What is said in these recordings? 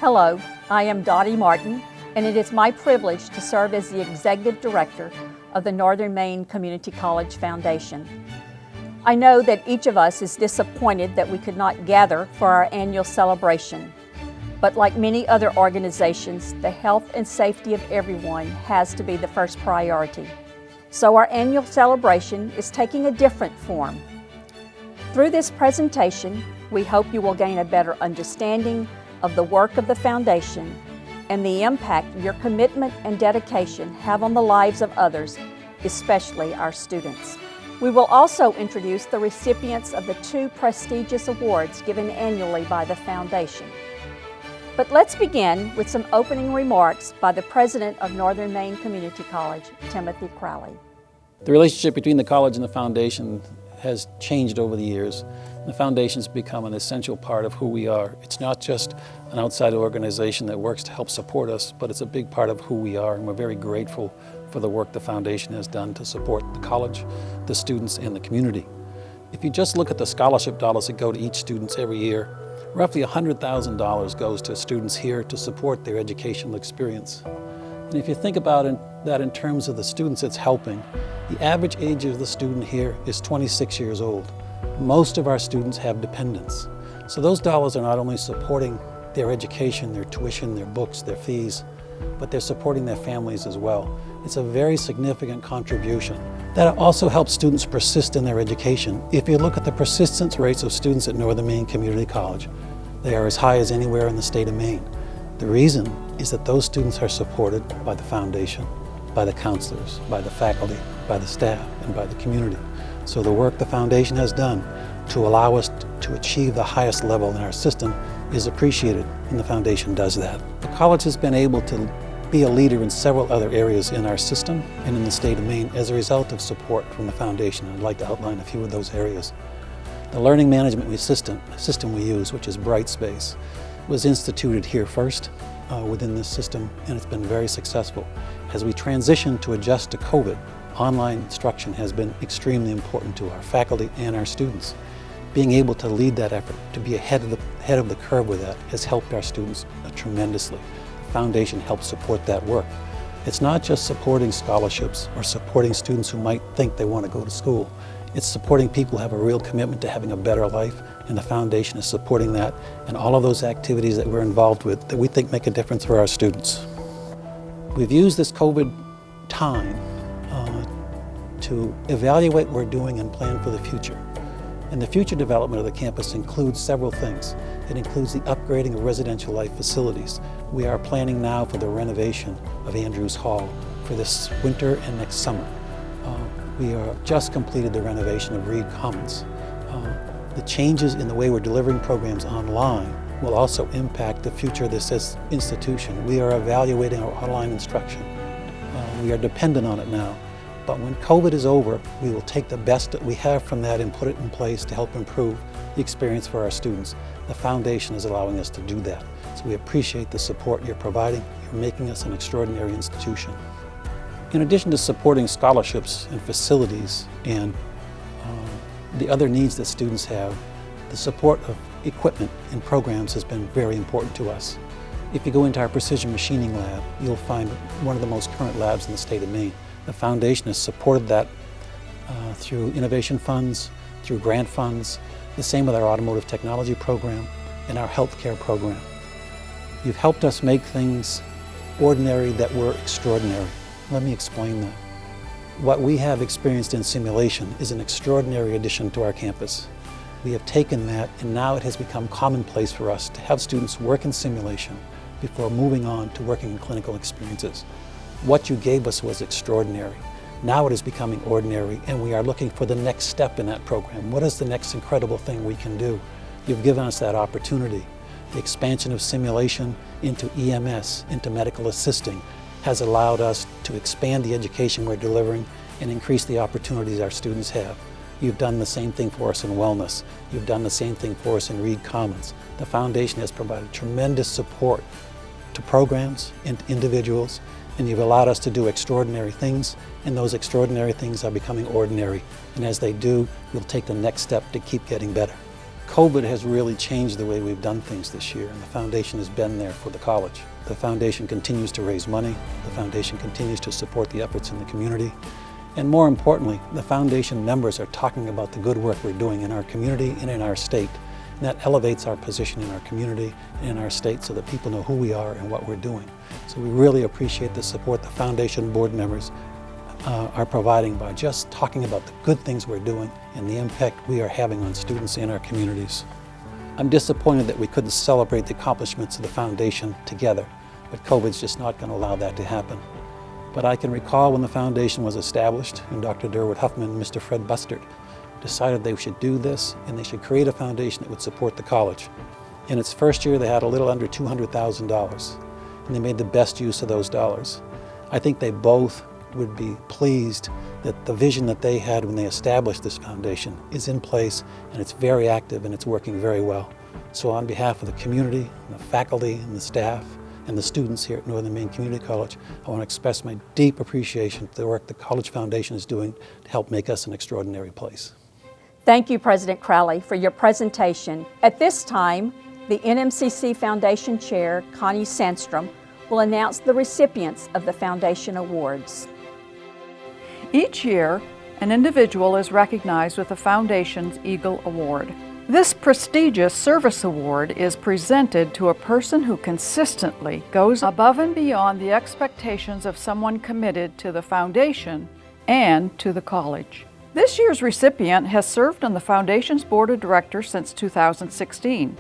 Hello, I am Dottie Martin, and it is my privilege to serve as the Executive Director of the Northern Maine Community College Foundation. I know that each of us is disappointed that we could not gather for our annual celebration, but like many other organizations, the health and safety of everyone has to be the first priority. So our annual celebration is taking a different form. Through this presentation, we hope you will gain a better understanding of the work of the Foundation and the impact your commitment and dedication have on the lives of others, especially our students. We will also introduce the recipients of the 2 prestigious awards given annually by the Foundation. But let's begin with some opening remarks by the President of Northern Maine Community College, Timothy Crowley. The relationship between the college and the Foundation has changed over the years. The Foundation's become an essential part of who we are. It's not just an outside organization that works to help support us, but it's a big part of who we are, and we're very grateful for the work the Foundation has done to support the college, the students, and the community. If you just look at the scholarship dollars that go to each student every year, roughly $100,000 goes to students here to support their educational experience. And if you think about that in terms of the students it's helping, the average age of the student here is 26 years old. Most of our students have dependents. So those dollars are not only supporting their education, their tuition, their books, their fees, but they're supporting their families as well. It's a very significant contribution. That also helps students persist in their education. If you look at the persistence rates of students at Northern Maine Community College, they are as high as anywhere in the state of Maine. The reason is that those students are supported by the Foundation, by the counselors, by the faculty, by the staff, and by the community. So the work the Foundation has done to allow us to achieve the highest level in our system is appreciated, and the Foundation does that. The college has been able to be a leader in several other areas in our system and in the state of Maine as a result of support from the Foundation. I'd like to outline a few of those areas. The learning management system we use, which is Brightspace, was instituted here first within this system, and it's been very successful. As we transition to adjust to COVID, online instruction has been extremely important to our faculty and our students. Being able to lead that effort, to be ahead of the curve with that, has helped our students tremendously. The Foundation helps support that work. It's not just supporting scholarships or supporting students who might think they want to go to school. It's supporting people who have a real commitment to having a better life, and the Foundation is supporting that and all of those activities that we're involved with that we think make a difference for our students. We've used this COVID time to evaluate what we're doing and plan for the future. And the future development of the campus includes several things. It includes the upgrading of residential life facilities. We are planning now for the renovation of Andrews Hall for this winter and next summer. We have just completed the renovation of Reed Commons. The changes in the way we're delivering programs online will also impact the future of this institution. We are evaluating our online instruction. We are dependent on it now. But when COVID is over, we will take the best that we have from that and put it in place to help improve the experience for our students. The Foundation is allowing us to do that. So we appreciate the support you're providing. You're making us an extraordinary institution. In addition to supporting scholarships and facilities and the other needs that students have, the support of equipment and programs has been very important to us. If you go into our precision machining lab, you'll find one of the most current labs in the state of Maine. The Foundation has supported that through innovation funds, through grant funds, the same with our automotive technology program and our healthcare program. You've helped us make things ordinary that were extraordinary. Let me explain that. What we have experienced in simulation is an extraordinary addition to our campus. We have taken that, and now it has become commonplace for us to have students work in simulation before moving on to working in clinical experiences. What you gave us was extraordinary. Now it is becoming ordinary, and we are looking for the next step in that program. What is the next incredible thing we can do? You've given us that opportunity. The expansion of simulation into EMS, into medical assisting, has allowed us to expand the education we're delivering and increase the opportunities our students have. You've done the same thing for us in wellness. You've done the same thing for us in Reed Commons. The Foundation has provided tremendous support to programs and to individuals, and you've allowed us to do extraordinary things, and those extraordinary things are becoming ordinary. And as they do, we'll take the next step to keep getting better. COVID has really changed the way we've done things this year, and the foundation has been there for the college. The foundation continues to raise money, the foundation continues to support the efforts in the community, and more importantly, the foundation members are talking about the good work we're doing in our community and in our state. And that elevates our position in our community and in our state so that people know who we are and what we're doing. So we really appreciate the support the foundation board members are providing by just talking about the good things we're doing and the impact we are having on students in our communities. I'm disappointed that we couldn't celebrate the accomplishments of the foundation together, but COVID's just not going to allow that to happen. But I can recall when the foundation was established and Dr. Durwood Huffman and Mr. Fred Bustard decided they should do this and they should create a foundation that would support the college. In its first year, they had a little under $200,000, and they made the best use of those dollars. I think they both would be pleased that the vision that they had when they established this foundation is in place, and it's very active and it's working very well. So on behalf of the community, and the faculty and the staff and the students here at Northern Maine Community College, I want to express my deep appreciation for the work the College Foundation is doing to help make us an extraordinary place. Thank you, President Crowley, for your presentation. At this time, the NMCC Foundation Chair, Connie Sandstrom, will announce the recipients of the Foundation Awards. Each year, an individual is recognized with the Foundation's Eagle Award. This prestigious service award is presented to a person who consistently goes above and beyond the expectations of someone committed to the Foundation and to the college. This year's recipient has served on the Foundation's Board of Directors since 2016.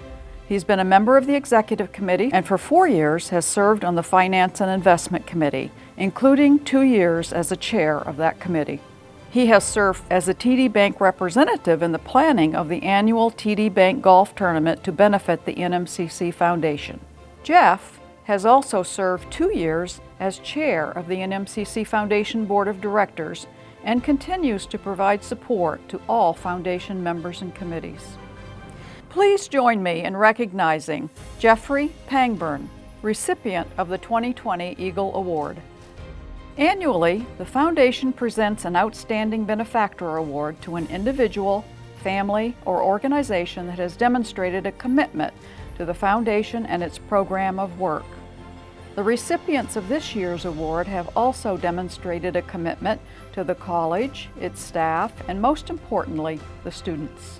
He's been a member of the Executive Committee and for 4 years has served on the Finance and Investment Committee, including 2 years as a chair of that committee. He has served as a TD Bank representative in the planning of the annual TD Bank Golf Tournament to benefit the NMCC Foundation. Jeff has also served 2 years as chair of the NMCC Foundation Board of Directors and continues to provide support to all Foundation members and committees. Please join me in recognizing Jeffrey Pangburn, recipient of the 2020 Eagle Award. Annually, the Foundation presents an Outstanding Benefactor Award to an individual, family, or organization that has demonstrated a commitment to the Foundation and its program of work. The recipients of this year's award have also demonstrated a commitment to the college, its staff, and most importantly, the students.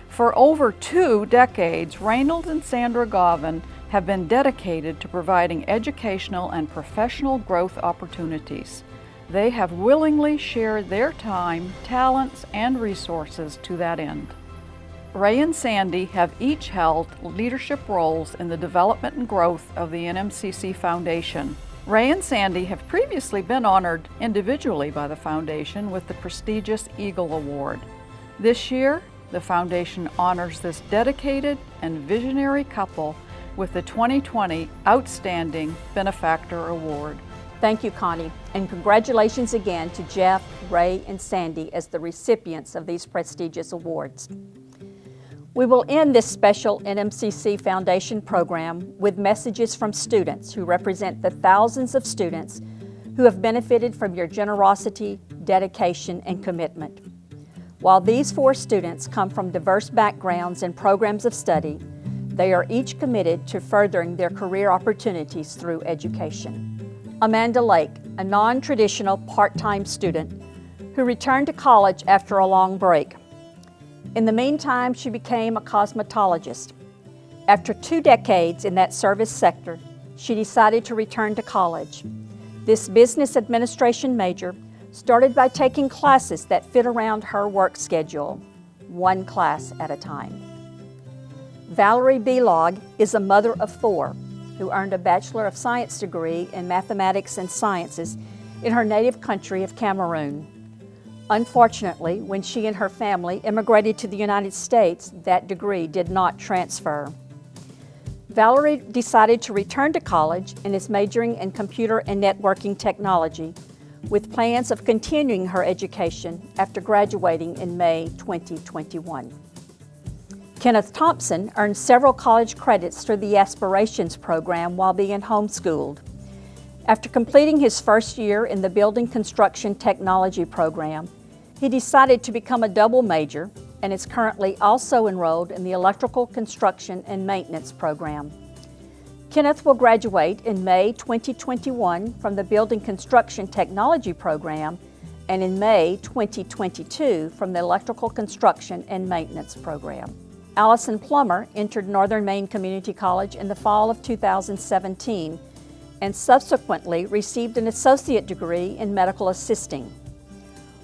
For over 2 decades, Reynolds and Sandra Govin have been dedicated to providing educational and professional growth opportunities. They have willingly shared their time, talents, and resources to that end. Ray and Sandy have each held leadership roles in the development and growth of the NMCC Foundation. Ray and Sandy have previously been honored individually by the Foundation with the prestigious Eagle Award. This year, the Foundation honors this dedicated and visionary couple with the 2020 Outstanding Benefactor Award. Thank you, Connie, and congratulations again to Jeff, Ray, and Sandy as the recipients of these prestigious awards. We will end this special NMCC Foundation program with messages from students who represent the thousands of students who have benefited from your generosity, dedication, and commitment. While these 4 students come from diverse backgrounds and programs of study, they are each committed to furthering their career opportunities through education. Amanda Lake, a non-traditional part-time student who returned to college after a long break. In the meantime, she became a cosmetologist. After 2 decades in that service sector, she decided to return to college. This business administration major started by taking classes that fit around her work schedule, 1 class at a time. Valerie Belog is a mother of 4 who earned a Bachelor of Science degree in Mathematics and Sciences in her native country of Cameroon. Unfortunately, when she and her family immigrated to the United States, that degree did not transfer. Valerie decided to return to college and is majoring in computer and networking technology, with plans of continuing her education after graduating in May 2021. Kenneth Thompson earned several college credits through the Aspirations program while being homeschooled. After completing his first year in the Building Construction Technology program, he decided to become a double major and is currently also enrolled in the Electrical Construction and Maintenance program. Kenneth will graduate in May 2021 from the Building Construction Technology program and in May 2022 from the Electrical Construction and Maintenance program. Allison Plummer entered Northern Maine Community College in the fall of 2017 and subsequently received an associate degree in medical assisting.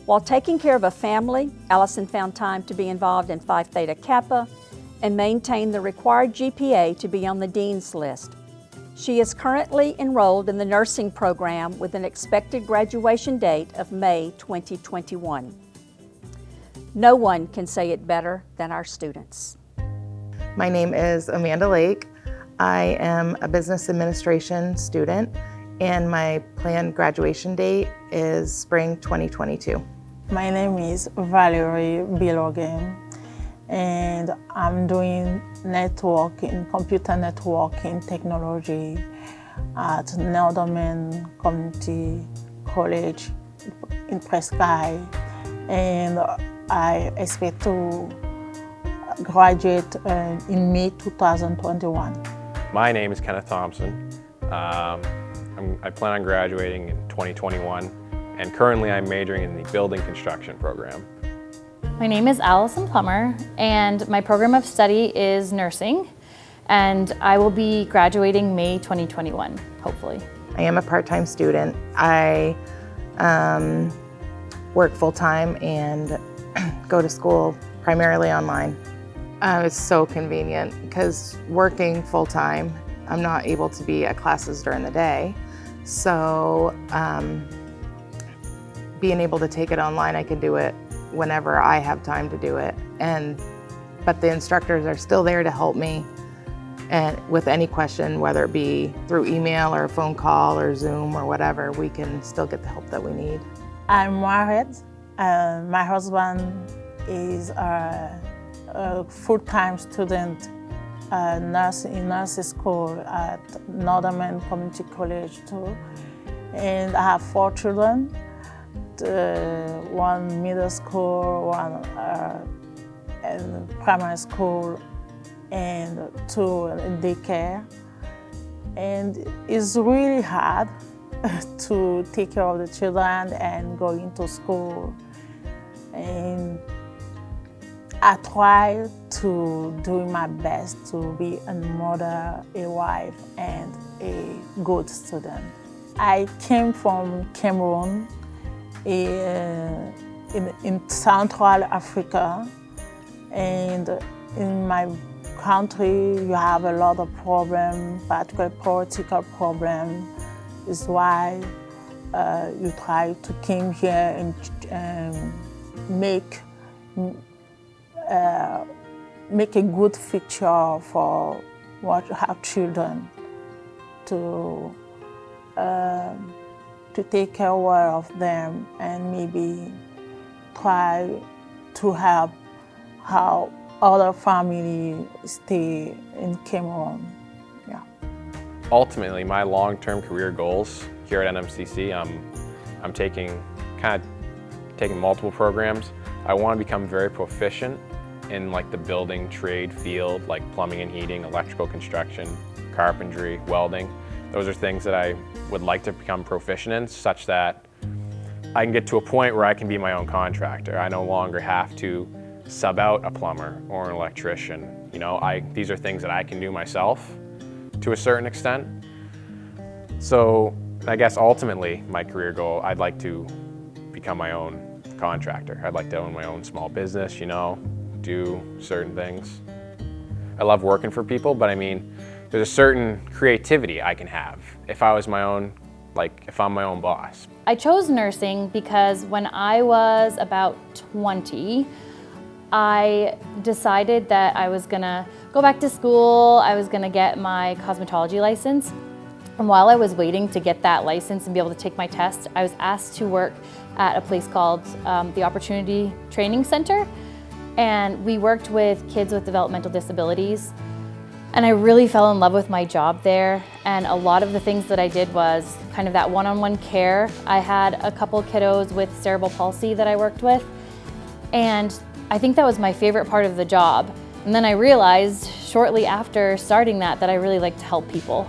While taking care of a family, Allison found time to be involved in Phi Theta Kappa and maintain the required GPA to be on the Dean's List. She is currently enrolled in the nursing program with an expected graduation date of May 2021. No one can say it better than our students. My name is Amanda Lake. I am a business administration student, and my planned graduation date is spring 2022. My name is Valerie Bilogem, and I'm doing networking, computer networking technology at Northern Maine Community College in Presque Isle, and I expect to graduate in May 2021. My name is Kenneth Thompson. I plan on graduating in 2021, and currently I'm majoring in the building construction program. My name is Allison Plummer, and my program of study is nursing, and I will be graduating May 2021, hopefully. I am a part-time student. I work full-time and go to school primarily online. It's so convenient because working full-time, I'm not able to be at classes during the day. So being able to take it online, I can do it whenever I have time to do it. But the instructors are still there to help me and with any question, whether it be through email or a phone call or Zoom or whatever, we can still get the help that we need. I'm married. My husband is a full-time student in nursing school at Northern Maine Community College too. And I have 4 children, one middle school, one in primary school, and 2 in daycare. And it's really hard to take care of the children and go into school. And I try to do my best to be a mother, a wife, and a good student. I came from Cameroon in Central Africa, and in my country you have a lot of problems, particularly political problems. Is why you try to come here and make a good future for our children, to take care of them and maybe try to help how other families stay in Cameroon. Yeah. Ultimately, my long-term career goals here at NMCC, I'm taking multiple programs. I want to become very proficient in like the building trade field, like plumbing and heating, electrical construction, carpentry, welding. Those are things that I would like to become proficient in, such that I can get to a point where I can be my own contractor. I no longer have to sub out a plumber or an electrician. You know, these are things that I can do myself to a certain extent. So I guess ultimately my career goal, I'd like to become my own contractor. I'd like to own my own small business, you know, do certain things. I love working for people, but I mean, there's a certain creativity I can have if I was my own, if I'm my own boss. I chose nursing because when I was about 20, I decided that I was gonna go back to school, I was gonna get my cosmetology license. And while I was waiting to get that license and be able to take my test, I was asked to work at a place called the Opportunity Training Center. And we worked with kids with developmental disabilities. And I really fell in love with my job there. And a lot of the things that I did was kind of that one-on-one care. I had a couple kiddos with cerebral palsy that I worked with. And I think that was my favorite part of the job. And then I realized shortly after starting that I really like to help people.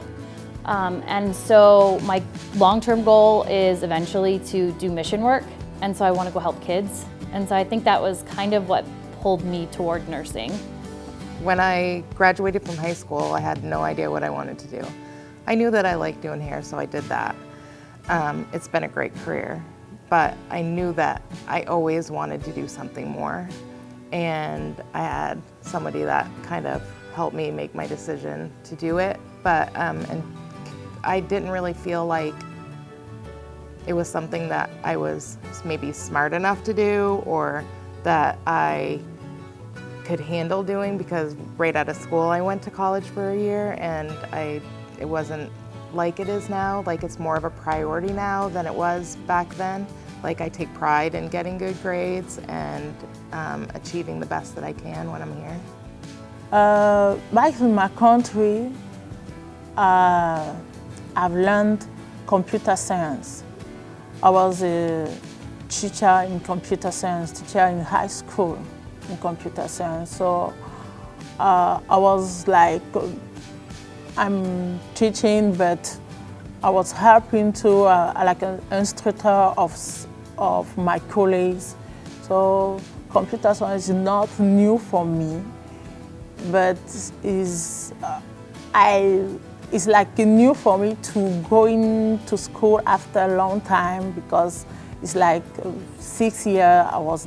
And so my long-term goal is eventually to do mission work. And so I want to go help kids. And so I think that was kind of what pulled me toward nursing. When I graduated from high school, I had no idea what I wanted to do. I knew that I liked doing hair, so I did that. It's been a great career, but I knew that I always wanted to do something more. And I had somebody that kind of helped me make my decision to do it, but and I didn't really feel like it was something that I was maybe smart enough to do or that I could handle doing, because right out of school I went to college for a year and it wasn't like it is now. Like, it's more of a priority now than it was back then. Like, I take pride in getting good grades and achieving the best that I can when I'm here. Back in my country, I've learned computer science. I was a teacher in computer science, teacher in high school in computer science. So I was like, I'm teaching, but I was helping to like an instructor of my colleagues. So computer science is not new for me, but it's like new for me to go into school after a long time, because it's like 6 years I was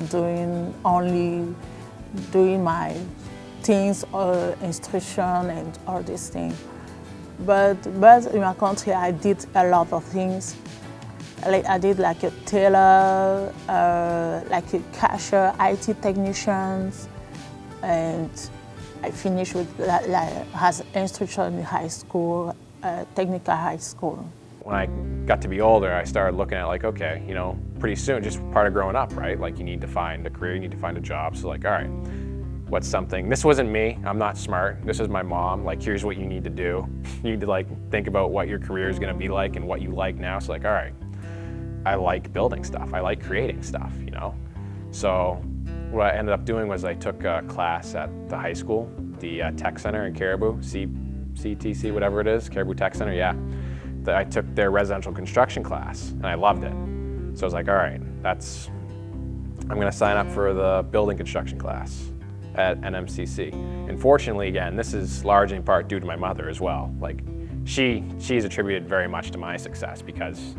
only doing my things, instruction and all these things. But in my country, I did a lot of things. Like, I did like a tailor, like a cashier, IT technicians, and I finished with like as instruction in high school, technical high school. When I got to be older, I started looking at like, okay, you know, pretty soon, just part of growing up, right? Like, you need to find a career, you need to find a job. So like, all right, what's something, this wasn't me, I'm not smart, this is my mom, like, here's what you need to do. You need to like think about what your career is gonna be like and what you like now. So like, all right, I like building stuff, I like creating stuff, you know? So what I ended up doing was I took a class at the high school, the Tech Center in Caribou, CTC, whatever it is, Caribou Tech Center, yeah. I took their residential construction class and I loved it. So I was like, all right, I'm gonna sign up for the building construction class at NMCC. And fortunately, again, this is largely in part due to my mother as well. Like, she's attributed very much to my success, because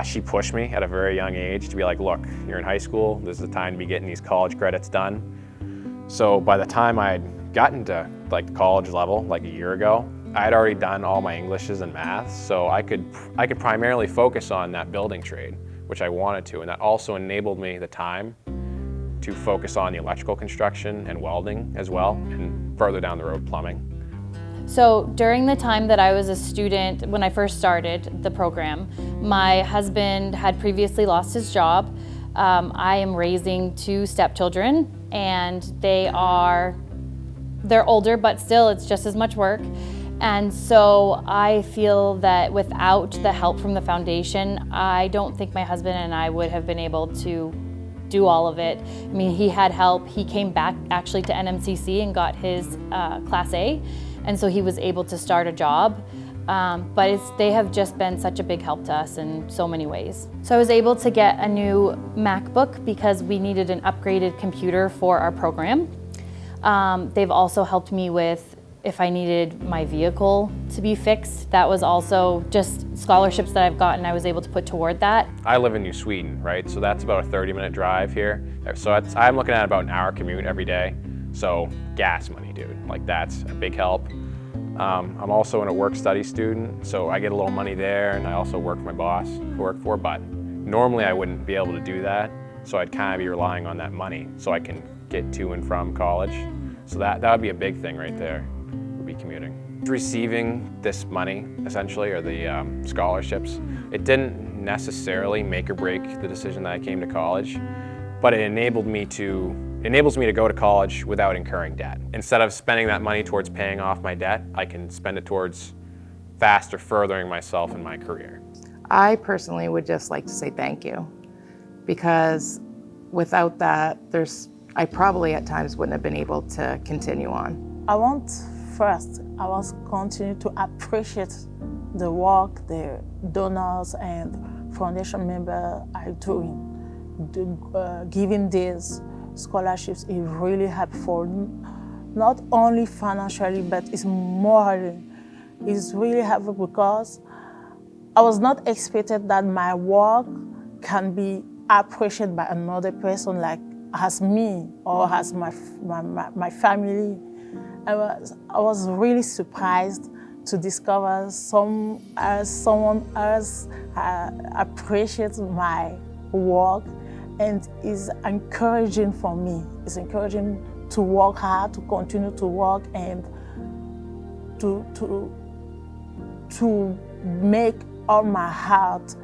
she pushed me at a very young age to be like, look, you're in high school, this is the time to be getting these college credits done. So by the time I had gotten to like the college level, like a year ago, I had already done all my Englishes and maths, so I could primarily focus on that building trade, which I wanted to, and that also enabled me the time to focus on the electrical construction and welding as well, and further down the road, plumbing. So during the time that I was a student, when I first started the program, my husband had previously lost his job. I am raising 2 stepchildren, and they're older, but still it's just as much work. And so I feel that without the help from the foundation, I don't think my husband and I would have been able to do all of it. I mean, he had help. He came back actually to NMCC and got his Class A, and so he was able to start a job. But they have just been such a big help to us in so many ways. So I was able to get a new MacBook because we needed an upgraded computer for our program. They've also helped me with if I needed my vehicle to be fixed. That was also just scholarships that I've gotten, I was able to put toward that. I live in New Sweden, right? So that's about a 30-minute drive here. So I'm looking at about an hour commute every day. So gas money, dude, like that's a big help. I'm also a work-study student, so I get a little money there, and I also work for my boss who I work for, but normally I wouldn't be able to do that, so I'd kind of be relying on that money so I can get to and from college. So that would be a big thing right there, would be commuting. Receiving this money, essentially, or the scholarships, it didn't necessarily make or break the decision that I came to college, but it enables me to go to college without incurring debt. Instead of spending that money towards paying off my debt, I can spend it towards faster furthering myself in my career. I personally would just like to say thank you, because without that, there's I probably at times wouldn't have been able to continue on. I want to continue to appreciate the work the donors and foundation members are doing. Giving these scholarships is really helpful, not only financially, but it's morally. It's really helpful because I was not expected that my work can be appreciated by another person like as me or as my family. I was really surprised to discover someone else appreciates my work, and is encouraging for me. It's encouraging to work hard, to continue to work, and to make all my heart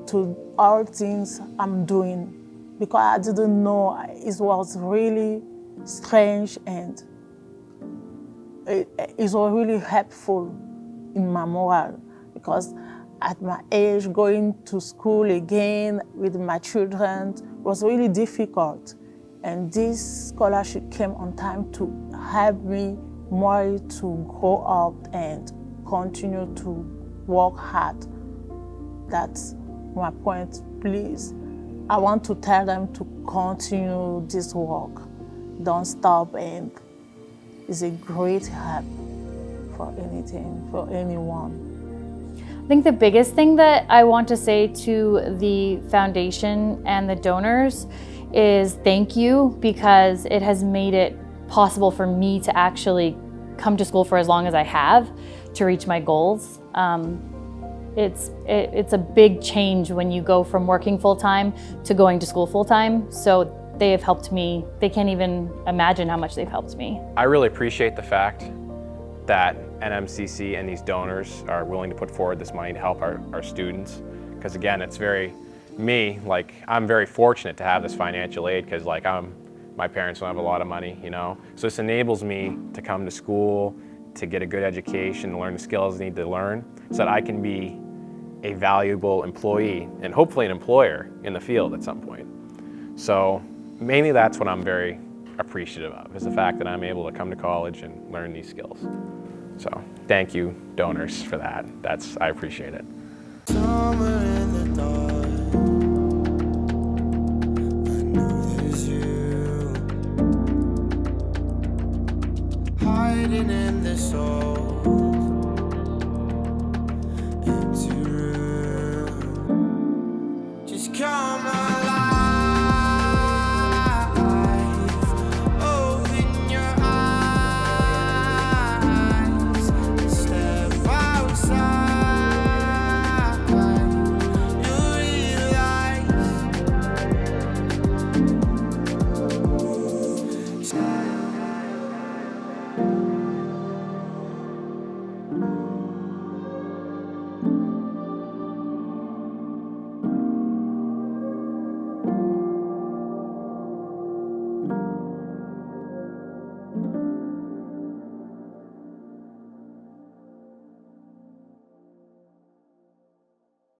to all things I'm doing, because I didn't know. It was really strange, and it was really helpful in my morale, because at my age, going to school again with my children was really difficult. And this scholarship came on time to help me more to grow up and continue to work hard. That's my point. Please, I want to tell them to continue this work. Don't stop, and it's a great help for anything, for anyone. I think the biggest thing that I want to say to the foundation and the donors is thank you, because it has made it possible for me to actually come to school for as long as I have to reach my goals. It's a big change when you go from working full-time to going to school full-time. So they have helped me. They can't even imagine how much they've helped me. I really appreciate the fact that NMCC and these donors are willing to put forward this money to help our students. Because again, it's I'm very fortunate to have this financial aid, because my parents don't have a lot of money, So this enables me to come to school, to get a good education, to learn the skills I need to learn, so that I can be a valuable employee and hopefully an employer in the field at some point. So mainly that's what I'm very appreciative of, is the fact that I'm able to come to college and learn these skills. So thank you, donors, for that. I appreciate it. Somewhere in the dark, I know there's you, hiding in the soul.